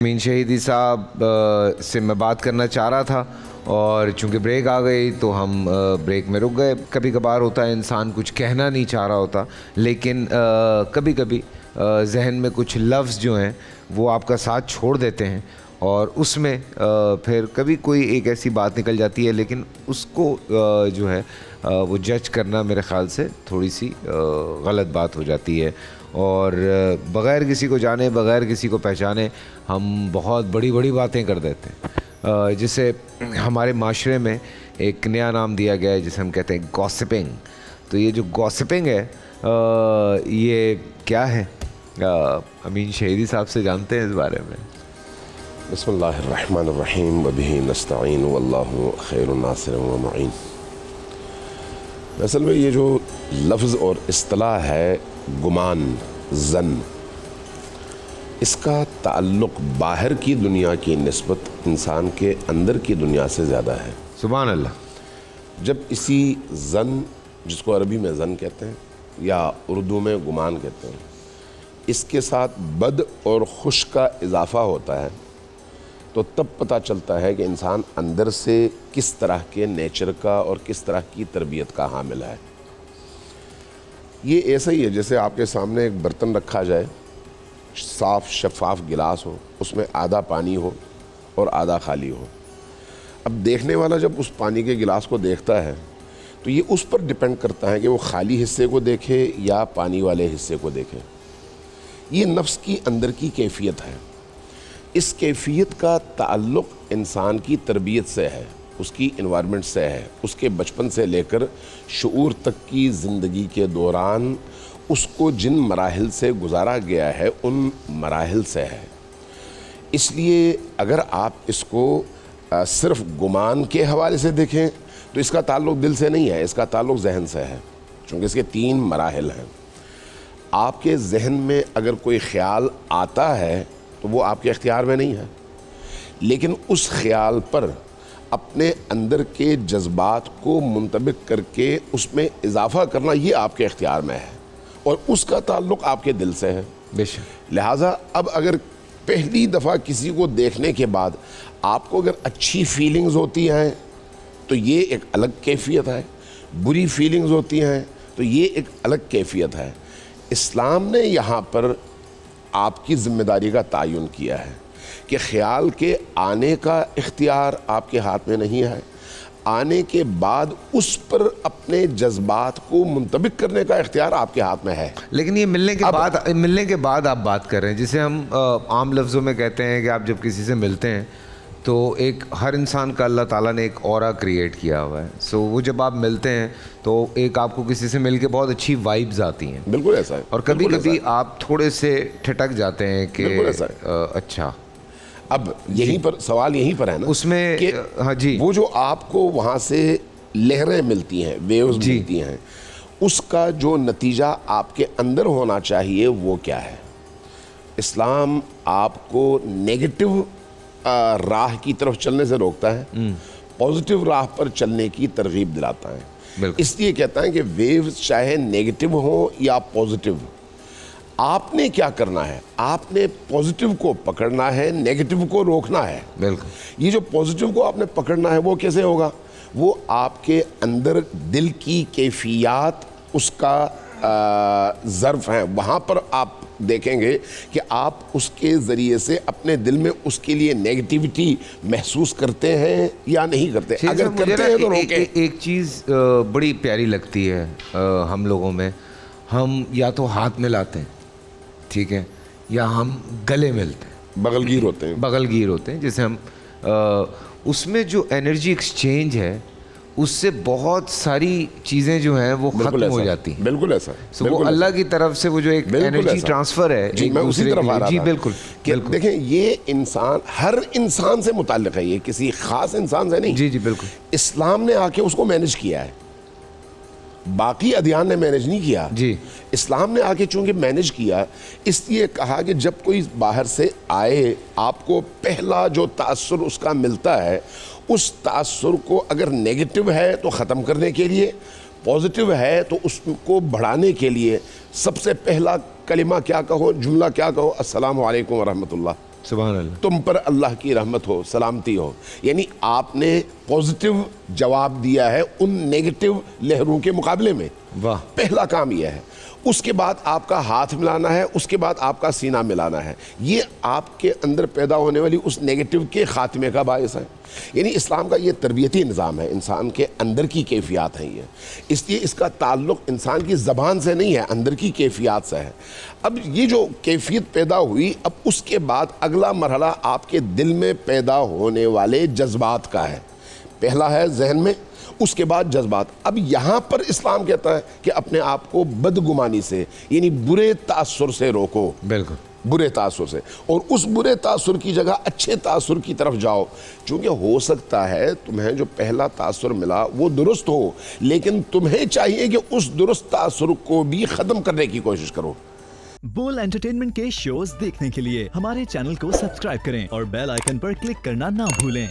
अमीन शहीदी साहब से मैं बात करना चाह रहा था और चूंकि ब्रेक आ गई तो हम ब्रेक में रुक गए। कभी कभार होता है इंसान कुछ कहना नहीं चाह रहा होता, लेकिन कभी कभी जहन में कुछ लफ्ज़ जो हैं वो आपका साथ छोड़ देते हैं और उसमें फिर कभी कोई एक ऐसी बात निकल जाती है, लेकिन उसको जो है वो जज करना मेरे ख़्याल से थोड़ी सी गलत बात हो जाती है। और बग़ैर किसी को जाने, बग़ैर किसी को पहचाने हम बहुत बड़ी बड़ी बातें कर देते हैं, जिसे हमारे माशरे में एक नया नाम दिया गया है जिसे हम कहते हैं गॉसिपिंग। तो ये जो गॉसिपिंग है ये क्या है, अमीन शहीदी साहब से जानते हैं इस बारे में। बिस्मिल्लाहिर्रहमानिर्रहीम वबिही नस्तईन वल्लाहु खैरुन नासिर व मुईन। असल में ये जो लफ्ज़ और इस्तिलाह है गुमान, ज़न, इसका ताल्लुक़ बाहर की दुनिया की निस्बत इंसान के अंदर की दुनिया से ज़्यादा है। सुभान अल्लाह। जब इसी ज़न, जिसको अरबी में ज़न कहते हैं या उर्दू में गुमान कहते हैं, इसके साथ बद और खुश का इजाफ़ा होता है तो तब पता चलता है कि इंसान अंदर से किस तरह के नेचर का और किस तरह की तरबियत का हामिल है। ये ऐसा ही है जैसे आपके सामने एक बर्तन रखा जाए, साफ़ शफाफ गिलास हो, उसमें आधा पानी हो और आधा खाली हो। अब देखने वाला जब उस पानी के गिलास को देखता है तो ये उस पर डिपेंड करता है कि वो खाली हिस्से को देखे या पानी वाले हिस्से को देखे। ये नफ्स की अंदर की कैफियत है। इस कैफियत का ताल्लुक़ इंसान की तरबियत से है, उसकी इन्वायरमेंट से है, उसके बचपन से लेकर शऊर तक की ज़िंदगी के दौरान उसको जिन मराहिल से गुजारा गया है उन मराहिल से है। इसलिए अगर आप इसको सिर्फ़ गुमान के हवाले से देखें तो इसका ताल्लुक़ दिल से नहीं है, इसका ताल्लुक़ जहन से है, चूँकि इसके 3 मराहिल हैं। आपके जहन में अगर कोई ख़्याल आता है तो वो आपके इख्तियार में नहीं है, लेकिन उस ख़्याल पर अपने अंदर के जज्बात को मुंतबिक करके उसमें इजाफ़ा करना ये आपके इख्तियार में है और उसका ताल्लुक़ आपके दिल से है। बेशक। लिहाजा अब अगर पहली दफ़ा किसी को देखने के बाद आपको अगर अच्छी फीलिंग्स होती हैं तो ये एक अलग कैफियत है, बुरी फीलिंग्स होती हैं तो ये एक अलग कैफियत है। इस्लाम ने यहाँ पर आपकी ज़िम्मेदारी का तयन किया है कि ख़्याल के आने का इख्तियार आपके हाथ में नहीं है, आने के बाद उस पर अपने जज्बात को मुंतबिक करने का इख्तियार आपके हाथ में है। लेकिन ये मिलने के बाद आप बात कर रहे हैं, जिसे हम आम लफ्ज़ों में कहते हैं कि आप जब किसी से मिलते हैं तो एक हर इंसान का अल्लाह ताला ने एक ऑरा क्रिएट किया हुआ है। सो वो जब आप मिलते हैं तो एक आपको किसी से मिलके बहुत अच्छी वाइब्स आती हैं। बिल्कुल ऐसा है। और कभी कभी आप थोड़े से ठिठक जाते हैं कि अच्छा। अब यहीं पर सवाल यहीं पर है ना उसमें कि हाँ जी, वो जो आपको वहाँ से लहरें मिलती हैं, वेव्स मिलती हैं, उसका जो नतीजा आपके अंदर होना चाहिए वो क्या है। इस्लाम आपको नेगेटिव राह की तरफ चलने से रोकता है, पॉजिटिव राह पर चलने की तरगीब दिलाता है। इसलिए कहता है कि वेव्स चाहे नेगेटिव हो या पॉजिटिव, आपने क्या करना है, आपने पॉजिटिव को पकड़ना है, नेगेटिव को रोकना है। बिल्कुल। ये जो पॉजिटिव को आपने पकड़ना है वो कैसे होगा, वो आपके अंदर दिल की कैफियत, उसका ज़र्फ़ हैं, वहाँ पर आप देखेंगे कि आप उसके ज़रिए से अपने दिल में उसके लिए नेगेटिविटी महसूस करते हैं या नहीं करते। अगर करते हैं तो रोकें। एक चीज़ बड़ी प्यारी लगती है हम लोगों में, हम या तो हाथ मिलाते हैं, ठीक है, या हम गले मिलते हैं, बगलगीर होते हैं, जैसे हम उसमें जो एनर्जी एक्सचेंज है उससे बहुत सारी चीज़ें जो हैं वो ख़त्म हो जाती हैं। बिल्कुल ऐसा। सो वो अल्लाह की तरफ से वो जो एक एनर्जी ट्रांसफ़र है जी, मैं उसी तरफ आ रहा था। जी बिल्कुल। देखें ये इंसान, हर इंसान से मुताल्लिक़ है, ये किसी ख़ास इंसान से नहीं। जी जी बिल्कुल। इस्लाम ने आके उसको मैनेज किया है, बाकी अदियान ने मैनेज नहीं किया जी। इस्लाम ने आके चूंकि मैनेज किया, इसलिए कहा कि जब कोई बाहर से आए आपको पहला जो तासुर उसका मिलता है, उस तासुर को अगर नेगेटिव है तो ख़त्म करने के लिए, पॉजिटिव है तो उसको बढ़ाने के लिए सबसे पहला कलिमा क्या कहो, जुमला क्या कहो, अस्सलामु अलैकुम व रहमतुल्लाह। सुभान अल्लाह। तुम पर अल्लाह की रहमत हो, सलामती हो। यानी आपने पॉजिटिव जवाब दिया है उन नेगेटिव लहरों के मुकाबले में। वाह। पहला काम यह है। उसके बाद आपका हाथ मिलाना है, उसके बाद आपका सीना मिलाना है। ये आपके अंदर पैदा होने वाली उस नेगेटिव के खात्मे का बायस है। यानी इस्लाम का ये तरबियती निज़ाम है, इंसान के अंदर की कैफियत है ये, इसलिए इसका ताल्लुक़ इंसान की ज़बान से नहीं है, अंदर की कैफियत से है। अब ये जो कैफियत पैदा हुई, अब उसके बाद अगला मरहला आपके दिल में पैदा होने वाले जज्बात का है। पहला है जहन में, उसके बाद जज्बात। अब यहाँ पर इस्लाम कहता है कि अपने आप को बदगुमानी से यानी बुरे तासुर से रोको। बिल्कुल, बुरे तासुर से, और उस बुरे तासुर की जगह अच्छे तासुर की तरफ जाओ। चूँकि हो सकता है तुम्हें जो पहला तासुर मिला वो दुरुस्त हो, लेकिन तुम्हें चाहिए कि उस दुरुस्त तासुर को भी ख़त्म करने की कोशिश करो। बोल एंटरटेनमेंट के शोज देखने के लिए हमारे चैनल को सब्सक्राइब करें और बेल आइकन पर क्लिक करना ना भूलें।